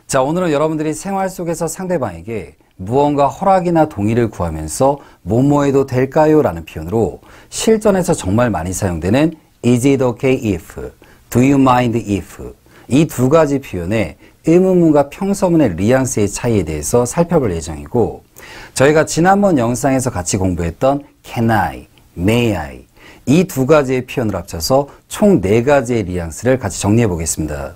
자, 오늘은 여러분들이 생활 속에서 상대방에게 무언가 허락이나 동의를 구하면서 뭐뭐 해도 될까요? 라는 표현으로 실전에서 정말 많이 사용되는 Is it okay if? Do you mind if? 이 두 가지 표현의 의문문과 평서문의 뉘앙스의 차이에 대해서 살펴볼 예정이고, 저희가 지난번 영상에서 같이 공부했던 Can I, May I 이 두 가지의 표현을 합쳐서 총 4가지의 뉘앙스를 같이 정리해 보겠습니다.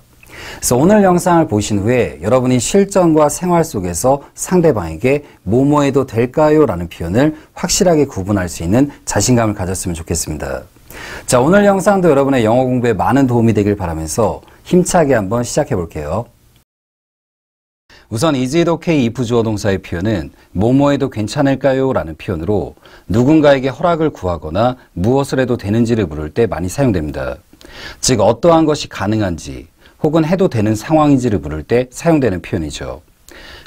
그래서 오늘 영상을 보신 후에 여러분이 실전과 생활 속에서 상대방에게 뭐뭐 해도 될까요? 라는 표현을 확실하게 구분할 수 있는 자신감을 가졌으면 좋겠습니다. 자, 오늘 영상도 여러분의 영어 공부에 많은 도움이 되길 바라면서 힘차게 한번 시작해 볼게요. 우선 is it okay if 주어 동사의 표현은 뭐뭐 해도 괜찮을까요? 라는 표현으로 누군가에게 허락을 구하거나 무엇을 해도 되는지를 물을 때 많이 사용됩니다. 즉 어떠한 것이 가능한지 혹은 해도 되는 상황인지를 물을 때 사용되는 표현이죠.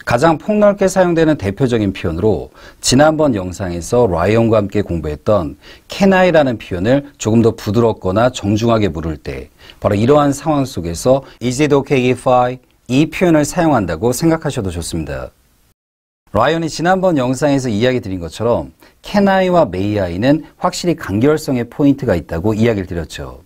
가장 폭넓게 사용되는 대표적인 표현으로 지난번 영상에서 라이언과 함께 공부했던 Can I라는 표현을 조금 더 부드럽거나 정중하게 물을 때 바로 이러한 상황 속에서 Is it okay if I? 이 표현을 사용한다고 생각하셔도 좋습니다. 라이언이 지난번 영상에서 이야기 드린 것처럼 Can I와 May I는 확실히 간결성의 포인트가 있다고 이야기를 드렸죠.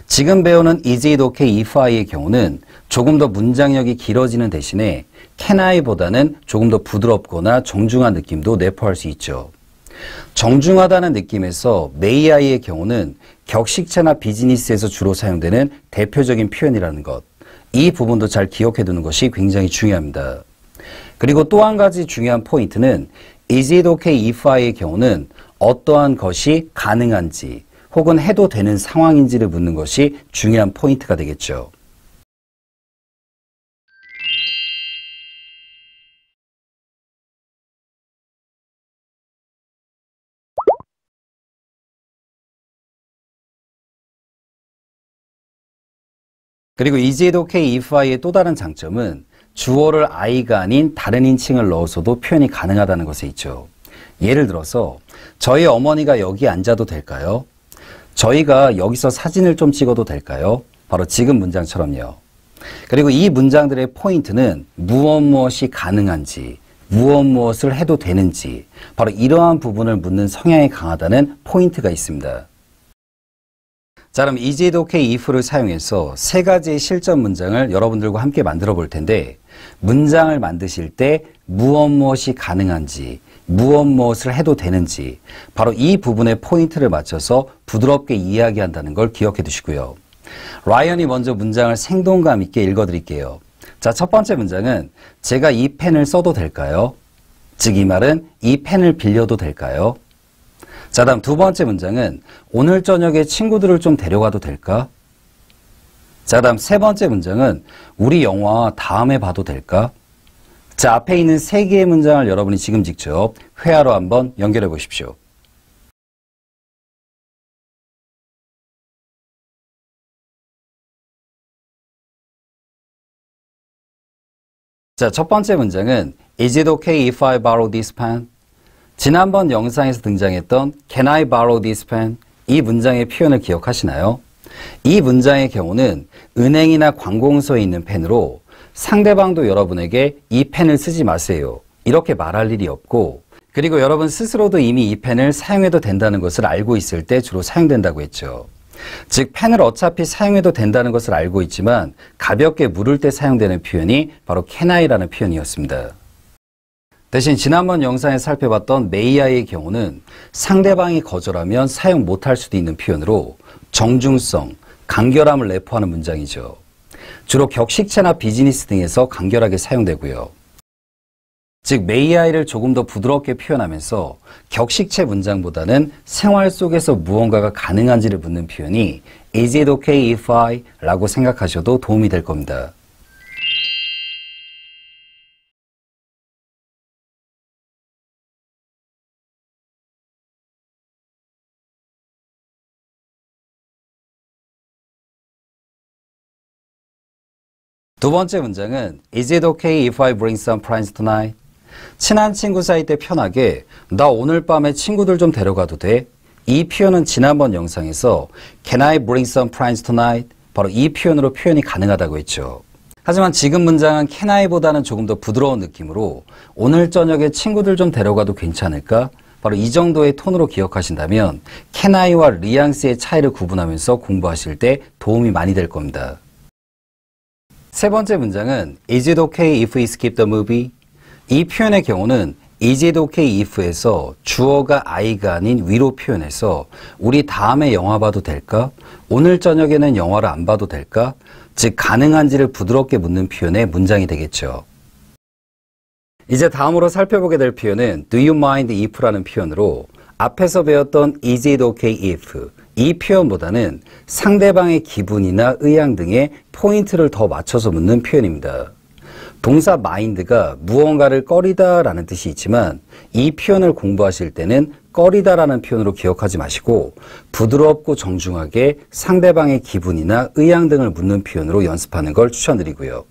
지금 배우는 Is it okay if I의 경우는 조금 더 문장력이 길어지는 대신에 Can I보다는 조금 더 부드럽거나 정중한 느낌도 내포할 수 있죠. 정중하다는 느낌에서 May I의 경우는 격식체나 비즈니스에서 주로 사용되는 대표적인 표현이라는 것, 이 부분도 잘 기억해 두는 것이 굉장히 중요합니다. 그리고 또 한 가지 중요한 포인트는 Is it okay if I의 경우는 어떠한 것이 가능한지 혹은 해도 되는 상황인지를 묻는 것이 중요한 포인트가 되겠죠. 그리고 Is it okay if I의 또 다른 장점은 주어를 I가 아닌 다른 인칭을 넣어서도 표현이 가능하다는 것에 있죠. 예를 들어서 저희 어머니가 여기 앉아도 될까요? 저희가 여기서 사진을 좀 찍어도 될까요? 바로 지금 문장처럼요. 그리고 이 문장들의 포인트는 무엇이 가능한지, 무엇을 해도 되는지, 바로 이러한 부분을 묻는 성향이 강하다는 포인트가 있습니다. 자, 그럼 Is it okay if를 사용해서 3가지의 실전 문장을 여러분들과 함께 만들어 볼 텐데, 문장을 만드실 때 무엇이 가능한지, 무엇을 해도 되는지 바로 이 부분에 포인트를 맞춰서 부드럽게 이야기한다는 걸 기억해 두시고요. 라이언이 먼저 문장을 생동감 있게 읽어 드릴게요. 자, 첫 번째 문장은 제가 이 펜을 써도 될까요? 즉 이 말은 이 펜을 빌려도 될까요? 자, 다음 두 번째 문장은 오늘 저녁에 친구들을 좀 데려가도 될까? 자, 다음 세 번째 문장은 우리 영화 다음에 봐도 될까? 자, 앞에 있는 3개의 문장을 여러분이 지금 직접 회화로 한번 연결해 보십시오. 자, 첫 번째 문장은 Is it okay if I borrow this pen? 지난번 영상에서 등장했던 Can I borrow this pen? 이 문장의 표현을 기억하시나요? 이 문장의 경우는 은행이나 관공서에 있는 펜으로 상대방도 여러분에게 이 펜을 쓰지 마세요, 이렇게 말할 일이 없고, 그리고 여러분 스스로도 이미 이 펜을 사용해도 된다는 것을 알고 있을 때 주로 사용된다고 했죠. 즉 펜을 어차피 사용해도 된다는 것을 알고 있지만 가볍게 물을 때 사용되는 표현이 바로 Can I라는 표현이었습니다. 대신 지난번 영상에 살펴봤던 May I의 경우는 상대방이 거절하면 사용 못할 수도 있는 표현으로 정중성, 간결함을 내포하는 문장이죠. 주로 격식체나 비즈니스 등에서 간결하게 사용되고요. 즉 May I를 조금 더 부드럽게 표현하면서 격식체 문장보다는 생활 속에서 무언가가 가능한지를 묻는 표현이 Is it okay if I? 라고 생각하셔도 도움이 될 겁니다. 두 번째 문장은 Is it okay if I bring some friends tonight? 친한 친구 사이 때 편하게 나 오늘 밤에 친구들 좀 데려가도 돼? 이 표현은 지난번 영상에서 Can I bring some friends tonight? 바로 이 표현으로 표현이 가능하다고 했죠. 하지만 지금 문장은 can I보다는 조금 더 부드러운 느낌으로 오늘 저녁에 친구들 좀 데려가도 괜찮을까? 바로 이 정도의 톤으로 기억하신다면 can I와 뉘앙스의 차이를 구분하면서 공부하실 때 도움이 많이 될 겁니다. 세 번째 문장은 Is it okay if we skip the movie? 이 표현의 경우는 Is it okay if에서 주어가 I가 아닌 위로 표현해서 우리 다음에 영화 봐도 될까? 오늘 저녁에는 영화를 안 봐도 될까? 즉 가능한지를 부드럽게 묻는 표현의 문장이 되겠죠. 이제 다음으로 살펴보게 될 표현은 Do you mind if라는 표현으로 앞에서 배웠던 Is it okay if 이 표현보다는 상대방의 기분이나 의향 등의 포인트를 더 맞춰서 묻는 표현입니다. 동사 mind가 무언가를 꺼리다 라는 뜻이 있지만 이 표현을 공부하실 때는 꺼리다 라는 표현으로 기억하지 마시고 부드럽고 정중하게 상대방의 기분이나 의향 등을 묻는 표현으로 연습하는 걸 추천드리고요.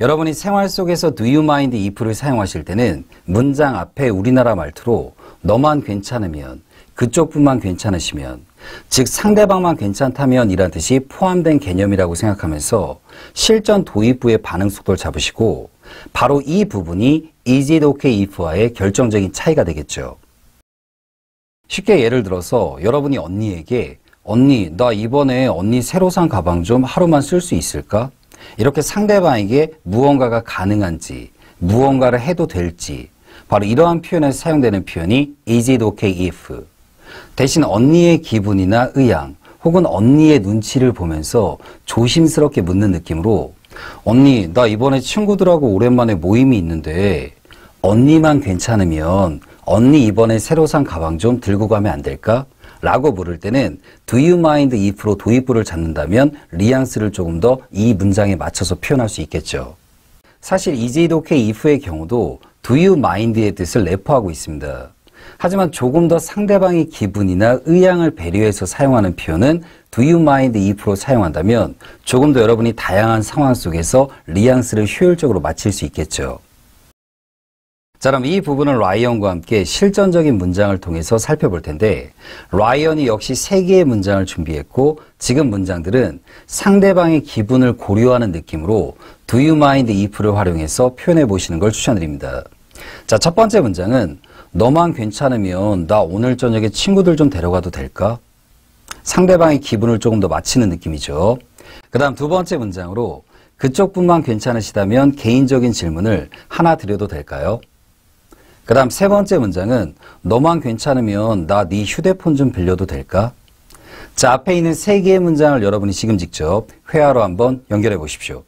여러분이 생활 속에서 do you mind if를 사용하실 때는 문장 앞에 우리나라 말투로 너만 괜찮으면, 그쪽뿐만 괜찮으시면, 즉 상대방만 괜찮다면 이란 뜻이 포함된 개념이라고 생각하면서 실전 도입부의 반응 속도를 잡으시고 바로 이 부분이 is it okay if와의 결정적인 차이가 되겠죠. 쉽게 예를 들어서 여러분이 언니에게 언니, 나 이번에 언니 새로 산 가방 좀 하루만 쓸 수 있을까? 이렇게 상대방에게 무언가가 가능한지, 무언가를 해도 될지 바로 이러한 표현에서 사용되는 표현이 is it okay if 대신 언니의 기분이나 의향 혹은 언니의 눈치를 보면서 조심스럽게 묻는 느낌으로 언니, 나 이번에 친구들하고 오랜만에 모임이 있는데 언니만 괜찮으면 언니 이번에 새로 산 가방 좀 들고 가면 안 될까? 라고 물을 때는 Do you mind if로 도입부를 잡는다면 뉘앙스를 조금 더 이 문장에 맞춰서 표현할 수 있겠죠. 사실 is it okay if의 경우도 Do you mind의 뜻을 내포하고 있습니다. 하지만 조금 더 상대방의 기분이나 의향을 배려해서 사용하는 표현은 Do you mind if로 사용한다면 조금 더 여러분이 다양한 상황 속에서 뉘앙스를 효율적으로 맞출 수 있겠죠. 자, 그럼 이 부분은 라이언과 함께 실전적인 문장을 통해서 살펴볼 텐데 라이언이 역시 3개의 문장을 준비했고 지금 문장들은 상대방의 기분을 고려하는 느낌으로 Do you mind if를 활용해서 표현해 보시는 걸 추천드립니다. 자, 첫 번째 문장은 너만 괜찮으면 나 오늘 저녁에 친구들 좀 데려가도 될까? 상대방의 기분을 조금 더 맞추는 느낌이죠. 그 다음 두 번째 문장으로 그쪽뿐만 괜찮으시다면 개인적인 질문을 하나 드려도 될까요? 그 다음 세 번째 문장은 너만 괜찮으면 나 네 휴대폰 좀 빌려도 될까? 자, 앞에 있는 3개의 문장을 여러분이 지금 직접 회화로 한번 연결해 보십시오.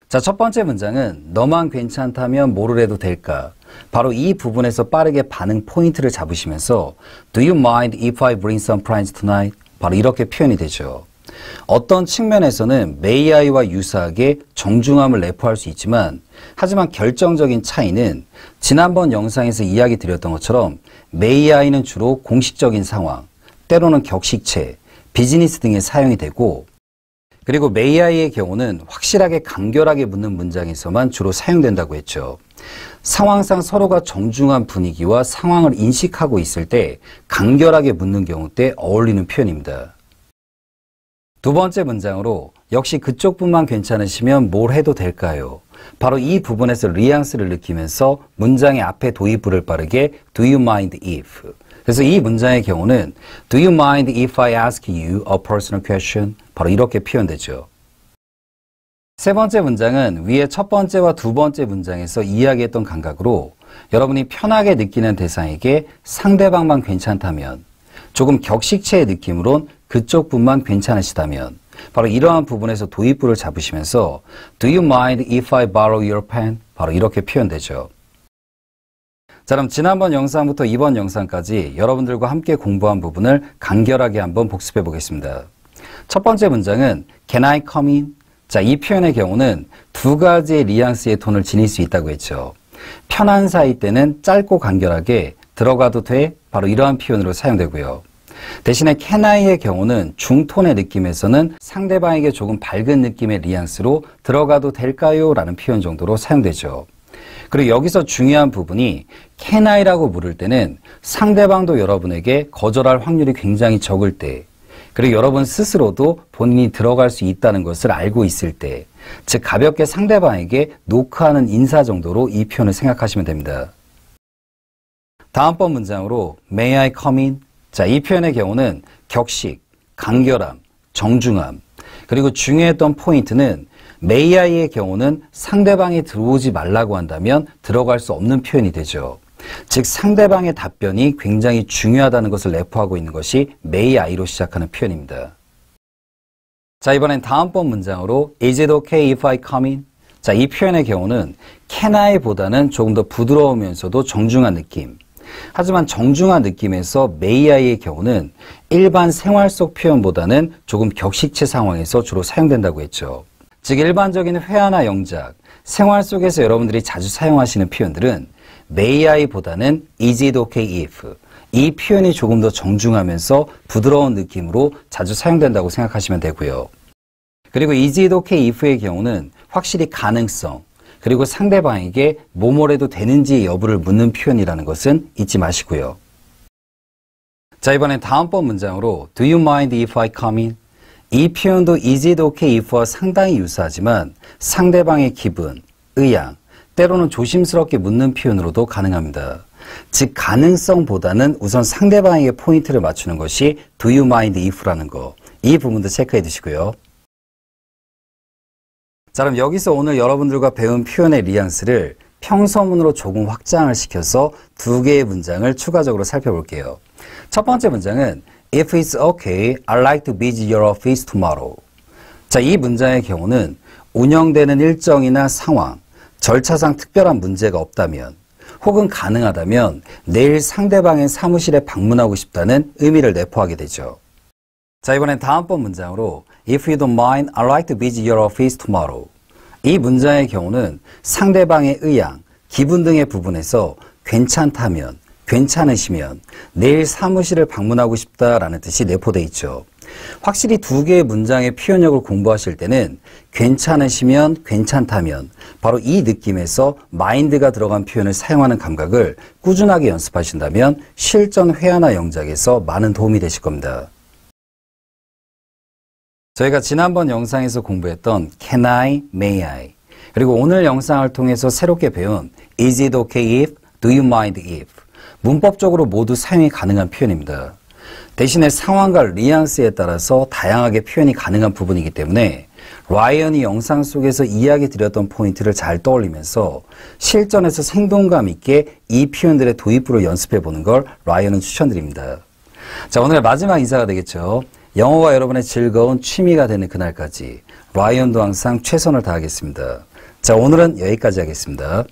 자, 첫 번째 문장은 너만 괜찮다면 뭐를 해도 될까? 바로 이 부분에서 빠르게 반응 포인트를 잡으시면서 Do you mind if I bring some friends tonight? 바로 이렇게 표현이 되죠. 어떤 측면에서는 may I와 유사하게 정중함을 내포할 수 있지만 하지만 결정적인 차이는 지난번 영상에서 이야기 드렸던 것처럼 may I는 주로 공식적인 상황, 때로는 격식체, 비즈니스 등에 사용이 되고 그리고 may I의 경우는 확실하게 간결하게 묻는 문장에서만 주로 사용된다고 했죠. 상황상 서로가 정중한 분위기와 상황을 인식하고 있을 때 간결하게 묻는 경우 때 어울리는 표현입니다. 두 번째 문장으로 역시 그쪽뿐만 괜찮으시면 뭘 해도 될까요? 바로 이 부분에서 뉘앙스를 느끼면서 문장의 앞에 도입부를 빠르게 Do you mind if? 그래서 이 문장의 경우는 Do you mind if I ask you a personal question? 바로 이렇게 표현되죠. 세 번째 문장은 위의 첫 번째와 두 번째 문장에서 이야기했던 감각으로 여러분이 편하게 느끼는 대상에게 상대방만 괜찮다면 조금 격식체의 느낌으론 그쪽뿐만 괜찮으시다면 바로 이러한 부분에서 도입부를 잡으시면서 Do you mind if I borrow your pen? 바로 이렇게 표현되죠. 자, 그럼 지난번 영상부터 이번 영상까지 여러분들과 함께 공부한 부분을 간결하게 한번 복습해 보겠습니다. 첫 번째 문장은 Can I come in? 자, 이 표현의 경우는 두 가지의 뉘앙스의 톤을 지닐 수 있다고 했죠. 편한 사이 때는 짧고 간결하게 들어가도 돼? 바로 이러한 표현으로 사용되고요. 대신에 can I의 경우는 중톤의 느낌에서는 상대방에게 조금 밝은 느낌의 뉘앙스로 들어가도 될까요? 라는 표현 정도로 사용되죠. 그리고 여기서 중요한 부분이 can I라고 물을 때는 상대방도 여러분에게 거절할 확률이 굉장히 적을 때, 그리고 여러분 스스로도 본인이 들어갈 수 있다는 것을 알고 있을 때, 즉 가볍게 상대방에게 노크하는 인사 정도로 이 표현을 생각하시면 됩니다. 다음번 문장으로 May I come in? 자, 이 표현의 경우는 격식, 간결함, 정중함, 그리고 중요했던 포인트는 May I의 경우는 상대방이 들어오지 말라고 한다면 들어갈 수 없는 표현이 되죠. 즉 상대방의 답변이 굉장히 중요하다는 것을 내포하고 있는 것이 May I로 시작하는 표현입니다. 자, 이번엔 다음번 문장으로 Is it okay if I come in? 자, 이 표현의 경우는 can I보다는 조금 더 부드러우면서도 정중한 느낌. 하지만 정중한 느낌에서 May I의 경우는 일반 생활 속 표현보다는 조금 격식체 상황에서 주로 사용된다고 했죠. 즉 일반적인 회화나 영작, 생활 속에서 여러분들이 자주 사용하시는 표현들은 May I보다는 Is it okay if? 이 표현이 조금 더 정중하면서 부드러운 느낌으로 자주 사용된다고 생각하시면 되고요. 그리고 Is it okay if의 경우는 확실히 가능성, 그리고 상대방에게 뭐뭐래도 되는지 여부를 묻는 표현이라는 것은 잊지 마시고요. 자, 이번엔 다음번 문장으로 Do you mind if I come in? 이 표현도 Is it okay if와 상당히 유사하지만 상대방의 기분, 의향, 때로는 조심스럽게 묻는 표현으로도 가능합니다. 즉 가능성보다는 우선 상대방에게 포인트를 맞추는 것이 Do you mind if라는 거, 이 부분도 체크해 두시고요. 자, 그럼 여기서 오늘 여러분들과 배운 표현의 뉘앙스를 평서문으로 조금 확장을 시켜서 두 개의 문장을 추가적으로 살펴볼게요. 첫 번째 문장은 If it's okay, I'd like to visit your office tomorrow. 자, 이 문장의 경우는 운영되는 일정이나 상황, 절차상 특별한 문제가 없다면 혹은 가능하다면 내일 상대방의 사무실에 방문하고 싶다는 의미를 내포하게 되죠. 자, 이번엔 다음번 문장으로 If you don't mind, I'd like to visit your office tomorrow. 이 문장의 경우는 상대방의 의향, 기분 등의 부분에서 괜찮다면, 괜찮으시면 내일 사무실을 방문하고 싶다라는 뜻이 내포되어 있죠. 확실히 두 개의 문장의 표현력을 공부하실 때는 괜찮으시면, 괜찮다면 바로 이 느낌에서 마인드가 들어간 표현을 사용하는 감각을 꾸준하게 연습하신다면 실전 회화나 영작에서 많은 도움이 되실 겁니다. 저희가 지난번 영상에서 공부했던 Can I, May I, 그리고 오늘 영상을 통해서 새롭게 배운 Is it okay if, Do you mind if 문법적으로 모두 사용이 가능한 표현입니다. 대신에 상황과 뉘앙스에 따라서 다양하게 표현이 가능한 부분이기 때문에 라이언이 영상 속에서 이야기 드렸던 포인트를 잘 떠올리면서 실전에서 생동감 있게 이 표현들의 도입부를 연습해 보는 걸 라이언은 추천드립니다. 자, 오늘의 마지막 인사가 되겠죠. 영어가 여러분의 즐거운 취미가 되는 그날까지 라이언도 항상 최선을 다하겠습니다. 자, 오늘은 여기까지 하겠습니다.